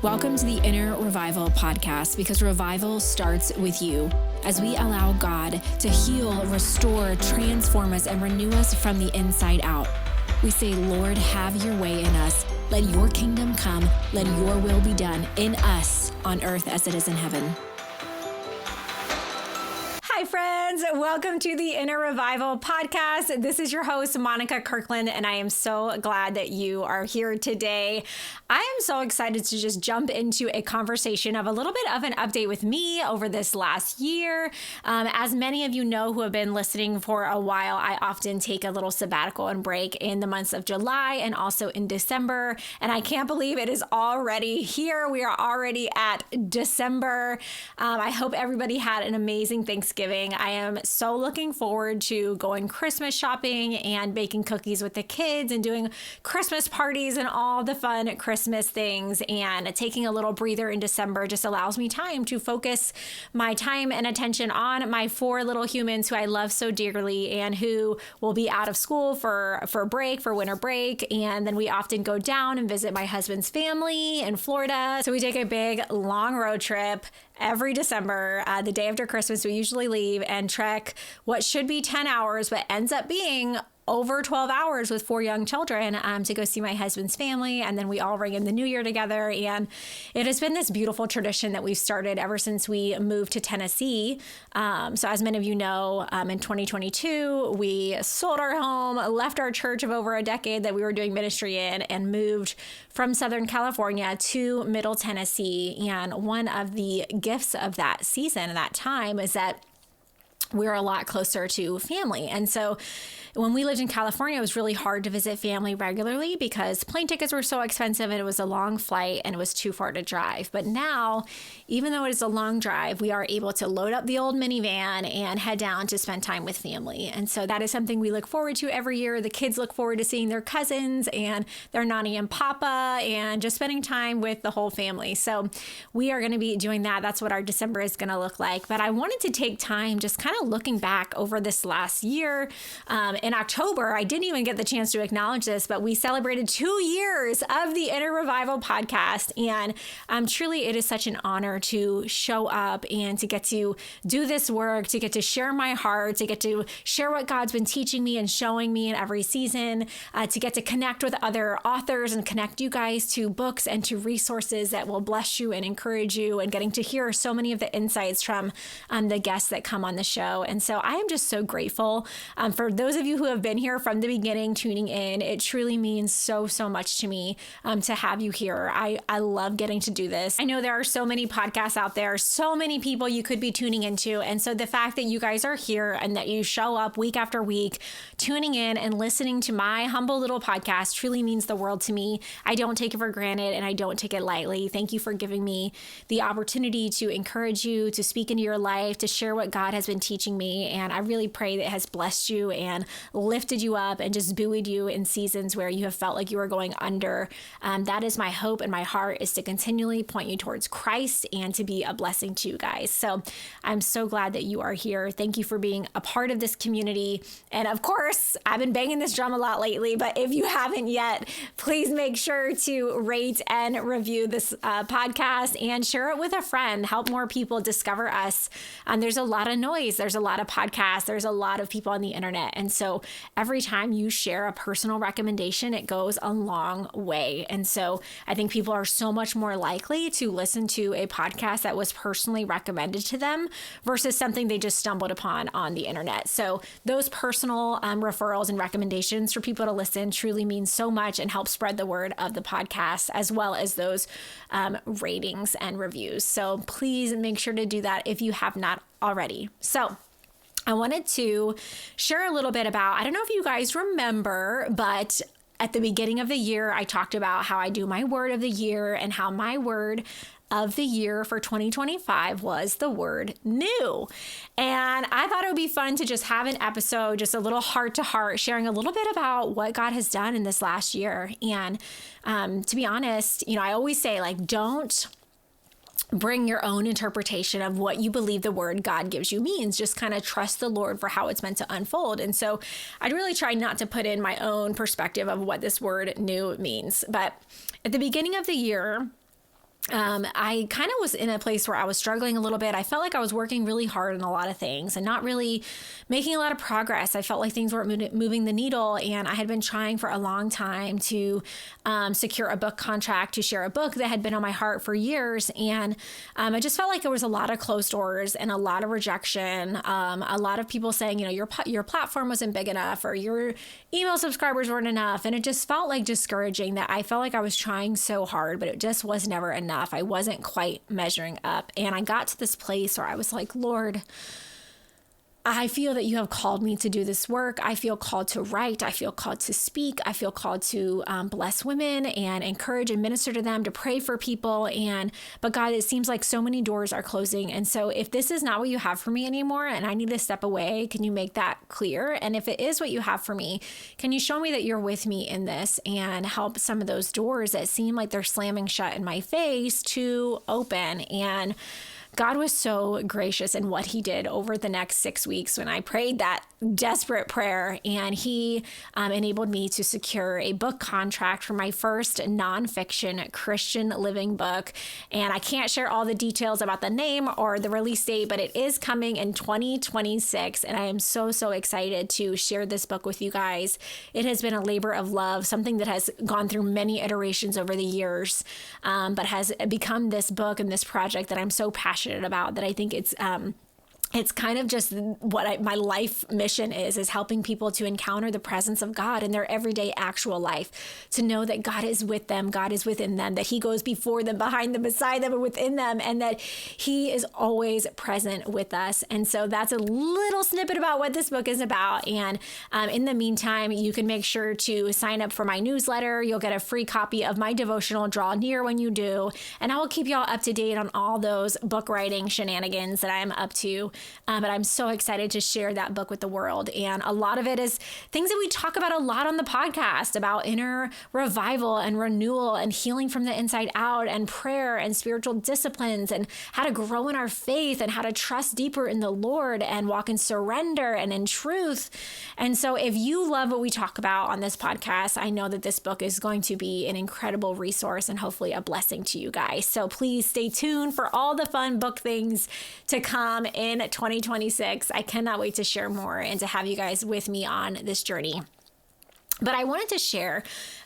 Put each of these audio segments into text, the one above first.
Welcome to the Inner Revival podcast, because revival starts with you. As we allow God to heal, restore, transform us, and renew us from the inside out. We say, Lord, have your way in us. Let your kingdom come. Let your will be done in us on earth as it is in heaven. Hi, friends. Welcome to the Inner Revival podcast. This is your host, Monika Kirkland, and I am so glad that you are here today. I am so excited to just jump into a conversation of a little bit of an update with me over this last year. As many of you know who have been listening for a while, I often take a little sabbatical and break in the months of July and also in December. And I can't believe it is already here. We are already at December. I hope everybody had an amazing Thanksgiving. I am so looking forward to going Christmas shopping and baking cookies with the kids and doing Christmas parties and all the fun Christmas things. And taking a little breather in December just allows me time to focus my time and attention on my 4 little humans who I love so dearly and who will be out of school for winter break. And then we often go down and visit my husband's family in Florida. So we take a big long road trip every December. The day after Christmas, we usually leave and trek what should be 10 hours, but ends up being over 12 hours with 4 young children to go see my husband's family. And then we all ring in the new year together. And it has been this beautiful tradition that we've started ever since we moved to Tennessee. So as many of you know, in 2022, we sold our home, left our church of over a decade that we were doing ministry in, and moved from Southern California to Middle Tennessee. And one of the gifts of that season, that time, is that we're a lot closer to family. And so when we lived in California, it was really hard to visit family regularly because plane tickets were so expensive and it was a long flight and it was too far to drive. But now, even though it is a long drive, we are able to load up the old minivan and head down to spend time with family. And so that is something we look forward to every year. The kids look forward to seeing their cousins and their Nani and Papa and just spending time with the whole family. So we are going to be doing that. That's what our December is going to look like. But I wanted to take time just kind of looking back over this last year. In October, I didn't even get the chance to acknowledge this, but we celebrated 2 years of the Inner Revival podcast. And truly, it is such an honor to show up and to get to do this work, to get to share my heart, to get to share what God's been teaching me and showing me in every season, to get to connect with other authors and connect you guys to books and to resources that will bless you and encourage you, and getting to hear so many of the insights from the guests that come on the show. And so I am just so grateful for those of you who have been here from the beginning, tuning in. It truly means so much to me to have you here. I love getting to do this. I know there are so many podcasts out there, so many people you could be tuning into. And so the fact that you guys are here and that you show up week after week, tuning in and listening to my humble little podcast truly means the world to me. I don't take it for granted and I don't take it lightly. Thank you for giving me the opportunity to encourage you, to speak into your life, to share what God has been teaching me. And I really pray that it has blessed you and lifted you up and just buoyed you in seasons where you have felt like you were going under. That is my hope, and my heart is to continually point you towards Christ and to be a blessing to you guys. So I'm so glad that you are here. Thank you for being a part of this community. And of course, I've been banging this drum a lot lately, but if you haven't yet, please make sure to rate and review this podcast and share it with a friend. Help more people discover us. There's a lot of noise. There's a lot of podcasts. There's a lot of people on the internet. And so every time you share a personal recommendation, it goes a long way. And so I think people are so much more likely to listen to a podcast that was personally recommended to them versus something they just stumbled upon on the internet. So those personal referrals and recommendations for people to listen truly mean so much and help spread the word of the podcast, as well as those ratings and reviews. So please make sure to do that if you have not already. So I wanted to share a little bit about, I don't know if you guys remember, but at the beginning of the year, I talked about how I do my word of the year and how my word of the year for 2025 was the word new. And I thought it would be fun to just have an episode, just a little heart to heart, sharing a little bit about what God has done in this last year. And to be honest, I always say, don't bring your own interpretation of what you believe the word God gives you means. Just kind of trust the Lord for how it's meant to unfold. And so I'd really try not to put in my own perspective of what this word new means. But at the beginning of the year, I kind of was in a place where I was struggling a little bit. I felt like I was working really hard on a lot of things and not really making a lot of progress. I felt like things weren't moving the needle, and I had been trying for a long time to secure a book contract to share a book that had been on my heart for years. And I just felt like there was a lot of closed doors and a lot of rejection. A lot of people saying, your platform wasn't big enough, or your email subscribers weren't enough. And it just felt like discouraging, that I felt like I was trying so hard, but it just was never enough. I wasn't quite measuring up. And I got to this place where I was like, Lord, I feel that you have called me to do this work. I feel called to write. I feel called to speak. I feel called to bless women and encourage and minister to them, to pray for people. But God, it seems like so many doors are closing. And so if this is not what you have for me anymore, and I need to step away, can you make that clear? And if it is what you have for me, can you show me that you're with me in this and help some of those doors that seem like they're slamming shut in my face to open? And God was so gracious in what he did over the next 6 weeks when I prayed that desperate prayer, and he enabled me to secure a book contract for my first nonfiction Christian living book. And I can't share all the details about the name or the release date, but it is coming in 2026. And I am so, so excited to share this book with you guys. It has been a labor of love, something that has gone through many iterations over the years, but has become this book and this project that I'm so passionate about, that I think it's kind of just what my life mission is helping people to encounter the presence of God in their everyday actual life, to know that God is with them, God is within them, that he goes before them, behind them, beside them, and within them, and that he is always present with us. And so that's a little snippet about what this book is about. And in the meantime, you can make sure to sign up for my newsletter. You'll get a free copy of my devotional, Draw Near, when you do. And I will keep y'all up to date on all those book writing shenanigans that I'm up to. But I'm so excited to share that book with the world. And a lot of it is things that we talk about a lot on the podcast, about inner revival and renewal and healing from the inside out, and prayer and spiritual disciplines, and how to grow in our faith, and how to trust deeper in the Lord and walk in surrender and in truth. And so if you love what we talk about on this podcast, I know that this book is going to be an incredible resource and hopefully a blessing to you guys. So please stay tuned for all the fun book things to come in 2026. I cannot wait to share more and to have you guys with me on this journey. But I wanted to share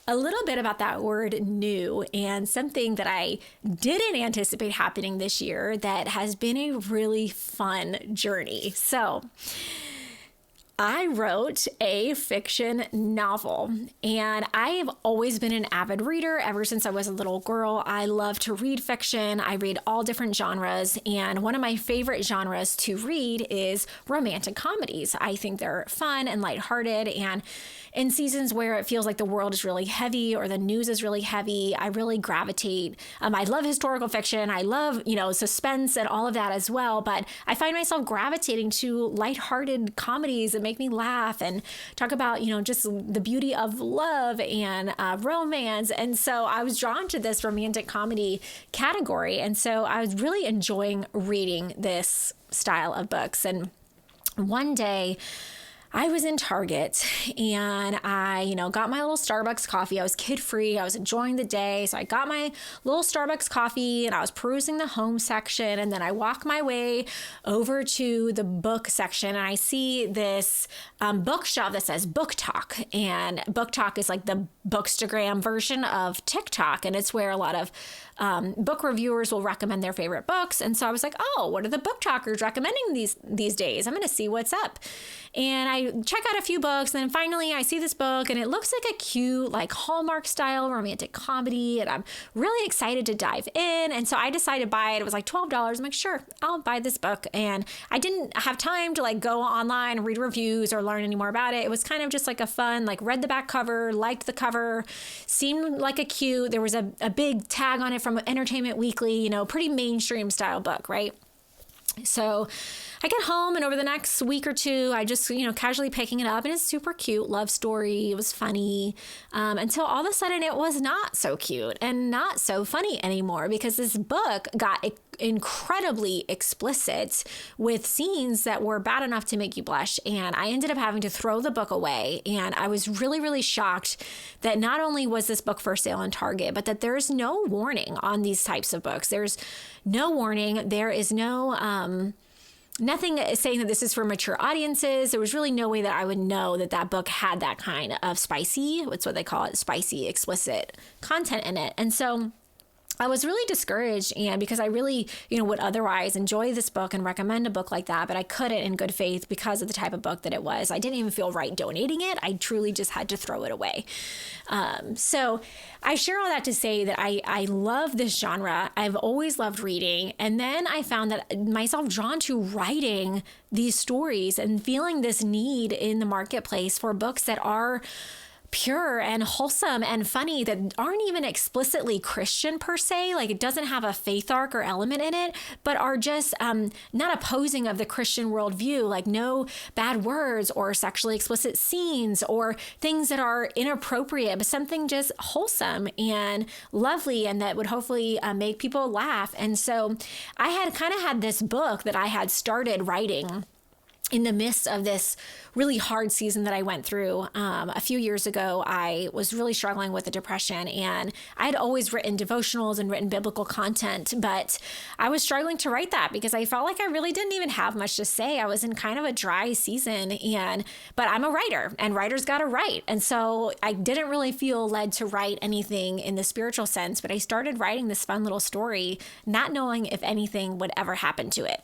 a little bit about that word new, and something that I didn't anticipate happening this year that has been a really fun journey. So I wrote a fiction novel, and I have always been an avid reader ever since I was a little girl. I love to read fiction. I read all different genres, and one of my favorite genres to read is romantic comedies. I think they're fun and lighthearted, and in seasons where it feels like the world is really heavy or the news is really heavy, I really gravitate. I love historical fiction. I love, suspense and all of that as well. But I find myself gravitating to lighthearted comedies that make me laugh and talk about, just the beauty of love and romance. And so I was drawn to this romantic comedy category. And so I was really enjoying reading this style of books. And one day, I was in Target, and I, got my little Starbucks coffee. I was kid-free. I was enjoying the day. So I got my little Starbucks coffee, and I was perusing the home section. And then I walk my way over to the book section, and I see this bookshelf that says Book Talk. And Book Talk is like the Bookstagram version of TikTok. And it's where a lot of book reviewers will recommend their favorite books. And so I was like, oh, what are the book talkers recommending these days? I'm going to see what's up. And I check out a few books, and then finally I see this book, and it looks like a cute, like Hallmark style romantic comedy, and I'm really excited to dive in. And so I decided to buy it. It was like $12. I'm like, sure, I'll buy this book. And I didn't have time to go online and read reviews or learn any more about it. It was kind of just like a fun, read the back cover, liked the cover, seemed like a cute, there was a big tag on it from Entertainment Weekly, pretty mainstream style book, right? So I get home, and over the next week or two, I just, casually picking it up, and it's super cute love story. It was funny, until all of a sudden it was not so cute and not so funny anymore, because this book got incredibly explicit with scenes that were bad enough to make you blush. And I ended up having to throw the book away. And I was really, really shocked that not only was this book for sale in Target, but that there's no warning on these types of books. There's no warning. There is no, nothing saying that this is for mature audiences. There was really no way that I would know that that book had that kind of spicy, what's what they call it, spicy, explicit content in it. And so I was really discouraged, and because I really, would otherwise enjoy this book and recommend a book like that, but I couldn't in good faith because of the type of book that it was. I didn't even feel right donating it. I truly just had to throw it away. So I share all that to say that I love this genre. I've always loved reading. And then I found that myself drawn to writing these stories and feeling this need in the marketplace for books that are pure and wholesome and funny, that aren't even explicitly Christian per se. Like, it doesn't have a faith arc or element in it, but are just not opposing of the Christian worldview, like no bad words or sexually explicit scenes or things that are inappropriate, but something just wholesome and lovely and that would hopefully make people laugh. And so I had kind of had this book that I had started writing in the midst of this really hard season that I went through. A few years ago, I was really struggling with a depression, and I had always written devotionals and written biblical content, but I was struggling to write that because I felt like I really didn't even have much to say. I was in kind of a dry season, but I'm a writer, and writers got to write. And so I didn't really feel led to write anything in the spiritual sense, but I started writing this fun little story, not knowing if anything would ever happen to it.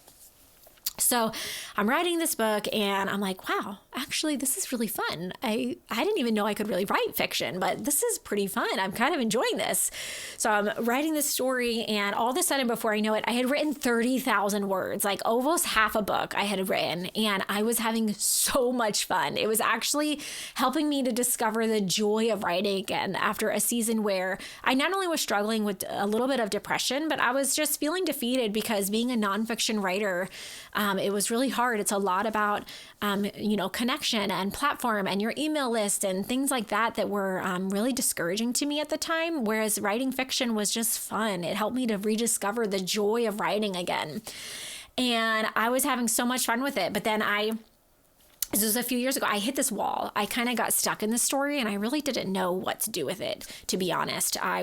So I'm writing this book and I'm like, wow, actually, this is really fun. I didn't even know I could really write fiction, but this is pretty fun. I'm kind of enjoying this. So I'm writing this story, and all of a sudden, before I know it, I had written 30,000 words, like almost half a book I had written, and I was having so much fun. It was actually helping me to discover the joy of writing again after a season where I not only was struggling with a little bit of depression, but I was just feeling defeated because being a nonfiction writer, it was really hard. It's a lot about, connection and platform and your email list and things like that were really discouraging to me at the time. Whereas writing fiction was just fun. It helped me to rediscover the joy of writing again. And I was having so much fun with it. But then this was a few years ago, I hit this wall. I kind of got stuck in the story, and I really didn't know what to do with it, to be honest. I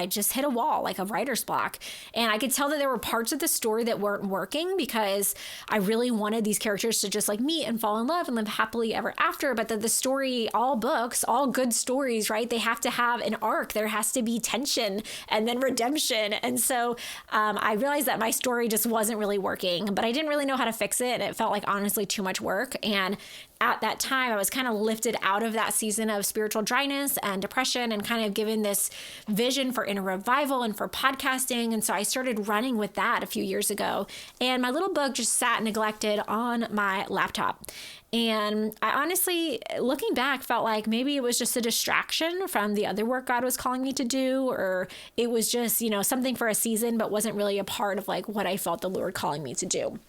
just hit a wall, like a writer's block. And I could tell that there were parts of the story that weren't working because I really wanted these characters to just like meet and fall in love and live happily ever after. But the story, all books, all good stories, right? They have to have an arc. There has to be tension and then redemption. And so I realized that my story just wasn't really working, but I didn't really know how to fix it. And it felt like honestly too much work. And at that time, I was kind of lifted out of that season of spiritual dryness and depression and kind of given this vision for inner revival and for podcasting. And so I started running with that a few years ago. And my little book just sat neglected on my laptop. And I honestly, looking back, felt like maybe it was just a distraction from the other work God was calling me to do, or it was just, something for a season, but wasn't really a part of like what I felt the Lord calling me to do.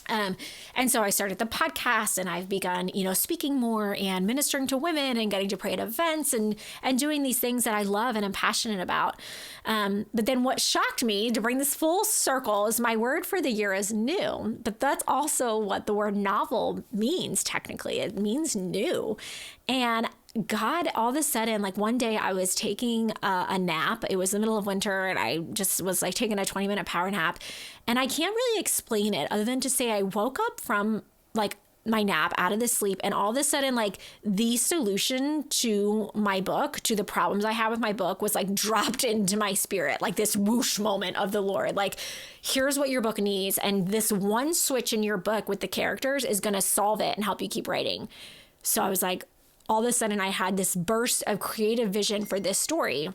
And so I started the podcast, and I've begun, speaking more and ministering to women and getting to pray at events and doing these things that I love and am passionate about. But then what shocked me, to bring this full circle, is my word for the year is new, but that's also what the word novel means. Technically, it means new. And God, all of a sudden, like one day I was taking a nap. It was the middle of winter, and I just was like taking a 20-minute power nap. And I can't really explain it other than to say I woke up from like my nap out of the sleep, and all of a sudden, like the solution to my book, to the problems I had with my book, was like dropped into my spirit, like this whoosh moment of the Lord. Like, here's what your book needs, and this one switch in your book with the characters is going to solve it and help you keep writing. So I was like, all of a sudden I had this burst of creative vision for this story.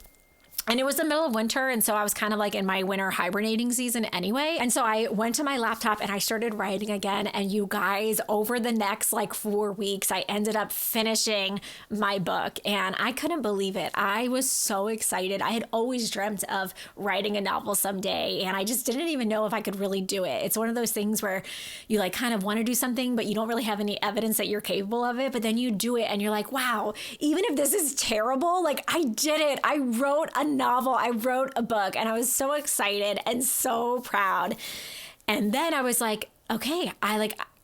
And it was the middle of winter, and so I was kind of like in my winter hibernating season anyway. And so I went to my laptop and I started writing again. And you guys, over the next like 4 weeks, I ended up finishing my book, and I couldn't believe it. I was so excited. I had always dreamt of writing a novel someday, and I just didn't even know if I could really do it. It's one of those things where you like kind of want to do something, but you don't really have any evidence that you're capable of it. But then you do it and you're like, wow, even if this is terrible, like I did it. I wrote a novel. I wrote a book, and I was so excited and so proud. And then I was like, okay,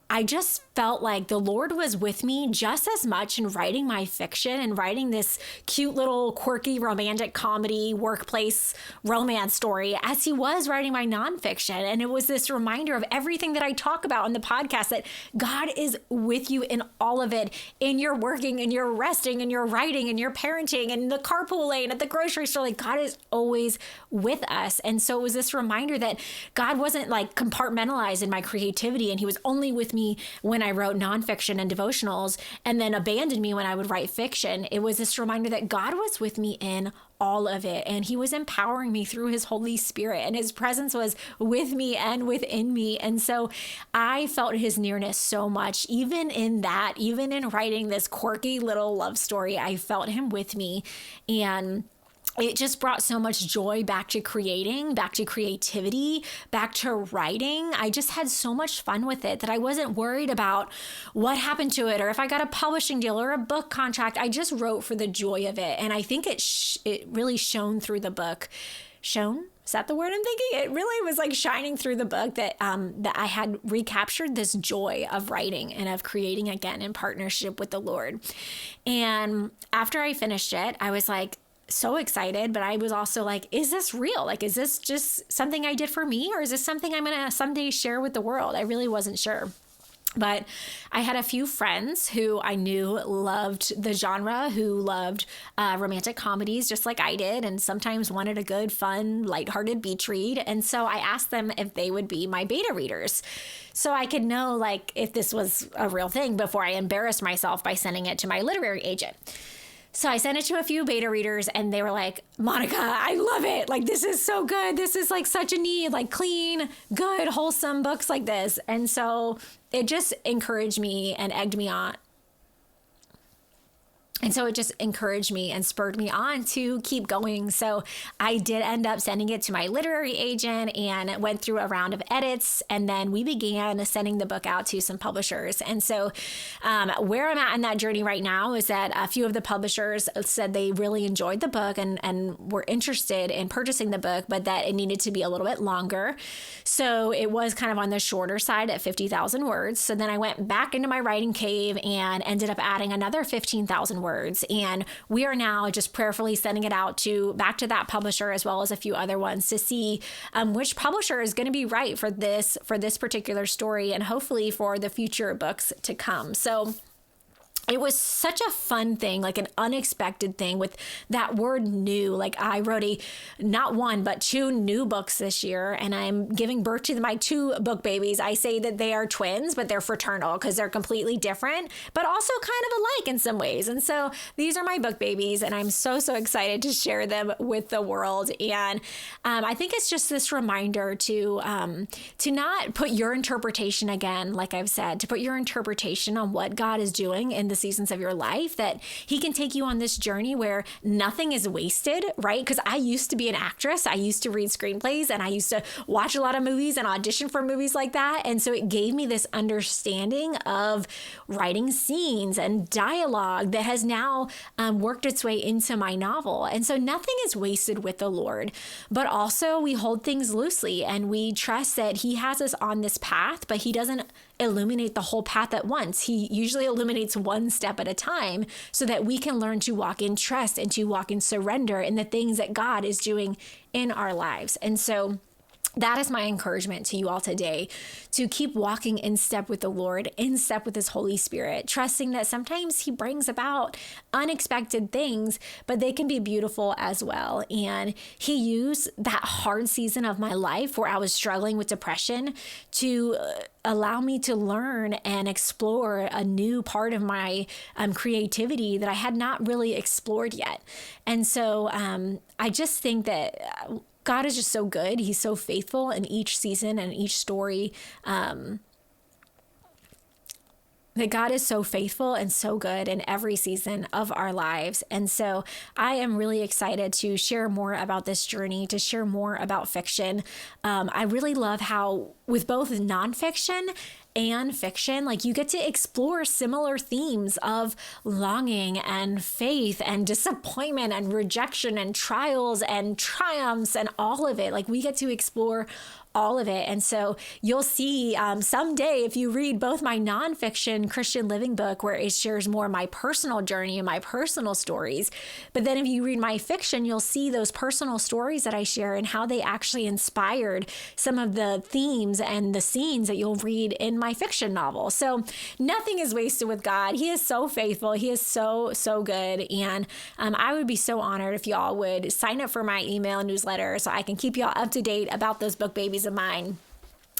I just felt like the Lord was with me just as much in writing my fiction and writing this cute little quirky romantic comedy workplace romance story as he was writing my nonfiction. And it was this reminder of everything that I talk about on the podcast, that God is with you in all of it, in your working, in your resting, in your writing, in your parenting, in the carpool lane, at the grocery store. Like, God is always with us. And so it was this reminder that God wasn't like compartmentalized in my creativity, and he was only with me when I wrote nonfiction and devotionals, and then abandoned me when I would write fiction. It was this reminder that God was with me in all of it, and he was empowering me through his Holy Spirit, and his presence was with me and within me. And so I felt his nearness so much, even in that, even in writing this quirky little love story, I felt him with me. And it just brought so much joy back to creating, back to creativity, back to writing. I just had so much fun with it that I wasn't worried about what happened to it or if I got a publishing deal or a book contract. I just wrote for the joy of it. And I think it really shone through the book. Shone? Is that the word I'm thinking? It really was like shining through the book that I had recaptured this joy of writing and of creating again in partnership with the Lord. And after I finished it, I was like, so excited, but I was also like, is this real? Like, is this just something I did for me, or is this something I'm going to someday share with the world? I really wasn't sure. But I had a few friends who I knew loved the genre, who loved romantic comedies just like I did, and sometimes wanted a good, fun, lighthearted beach read. And so I asked them if they would be my beta readers, so I could know like if this was a real thing before I embarrassed myself by sending it to my literary agent. So I sent it to a few beta readers, and they were like, Monika, I love it. Like, this is so good. This is like such a need, like clean, good, wholesome books like this. And so it just encouraged me and egged me on. And so it just encouraged me and spurred me on to keep going. So I did end up sending it to my literary agent and went through a round of edits. And then we began sending the book out to some publishers. And so where I'm at in that journey right now is that a few of the publishers said they really enjoyed the book and were interested in purchasing the book, but that it needed to be a little bit longer. So it was kind of on the shorter side at 50,000 words. So then I went back into my writing cave and ended up adding another 15,000 words. And we are now just prayerfully sending it out back to that publisher, as well as a few other ones, to see which publisher is going to be right for this particular story, and hopefully for the future books to come. So it was such a fun thing, like an unexpected thing with that word new. Like, I wrote not one, but 2 new books this year, and I'm giving birth to my 2 book babies. I say that they are twins, but they're fraternal because they're completely different, but also kind of alike in some ways. And so these are my book babies, and I'm so excited to share them with the world. And I think it's just this reminder to not put your interpretation, again, like I've said, to put your interpretation on what God is doing in the seasons of your life, that he can take you on this journey where nothing is wasted, right? Because I used to be an actress. I used to read screenplays, and I used to watch a lot of movies and audition for movies like that. And so it gave me this understanding of writing scenes and dialogue that has now worked its way into my novel. And so nothing is wasted with the Lord, but also we hold things loosely and we trust that he has us on this path, but he doesn't illuminate the whole path at once. He usually illuminates one step at a time so that we can learn to walk in trust and to walk in surrender in the things that God is doing in our lives. And so that is my encouragement to you all today, to keep walking in step with the Lord, in step with his Holy Spirit, trusting that sometimes he brings about unexpected things, but they can be beautiful as well. And he used that hard season of my life where I was struggling with depression to allow me to learn and explore a new part of my creativity that I had not really explored yet. And so I just think that God is just so good. He's so faithful in each season and each story. That God is so faithful and so good in every season of our lives. And so I am really excited to share more about this journey, to share more about fiction. I really love how with both nonfiction and fiction, like you get to explore similar themes of longing and faith and disappointment and rejection and trials and triumphs and all of it. Like we get to explore all of it. And so you'll see someday, if you read both my nonfiction Christian living book, where it shares more my personal journey and my personal stories, but then if you read my fiction, you'll see those personal stories that I share and how they actually inspired some of the themes and the scenes that you'll read in my fiction novel. So nothing is wasted with God. He is so faithful. He is so, so good. And I would be so honored if y'all would sign up for my email newsletter so I can keep y'all up to date about those book babies of mine.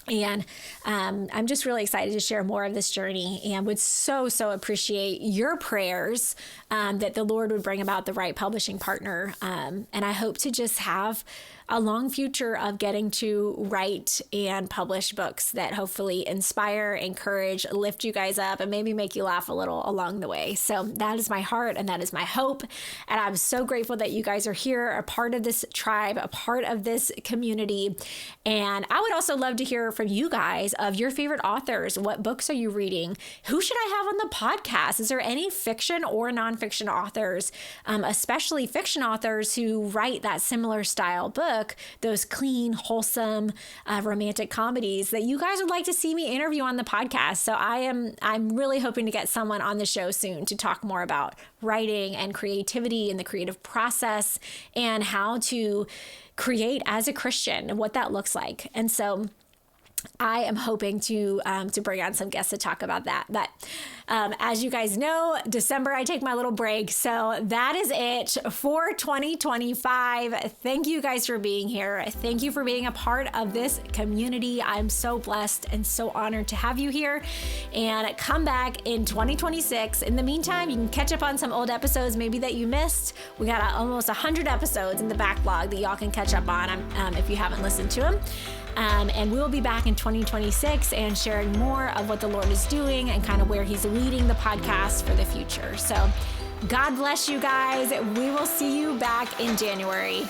And I'm just really excited to share more of this journey, and would so appreciate your prayers that the Lord would bring about the right publishing partner. And I hope to just have a long future of getting to write and publish books that hopefully inspire, encourage, lift you guys up, and maybe make you laugh a little along the way. So that is my heart and that is my hope. And I'm so grateful that you guys are here, a part of this tribe, a part of this community. And I would also love to hear from you guys of your favorite authors. What books are you reading? Who should I have on the podcast? Is there any fiction or nonfiction authors, especially fiction authors who write that similar style book, those clean, wholesome, romantic comedies that you guys would like to see me interview on the podcast? So I'm really hoping to get someone on the show soon to talk more about writing and creativity and the creative process and how to create as a Christian and what that looks like. And so I am hoping to bring on some guests to talk about that. But as you guys know, December, I take my little break. So that is it for 2025. Thank you guys for being here. Thank you for being a part of this community. I'm so blessed and so honored to have you here, and come back in 2026. In the meantime, you can catch up on some old episodes maybe that you missed. We got almost 100 episodes in the backlog that y'all can catch up on if you haven't listened to them. And we'll be back in 2026 and sharing more of what the Lord is doing and kind of where He's leading the podcast for the future. So God bless you guys. We will see you back in January.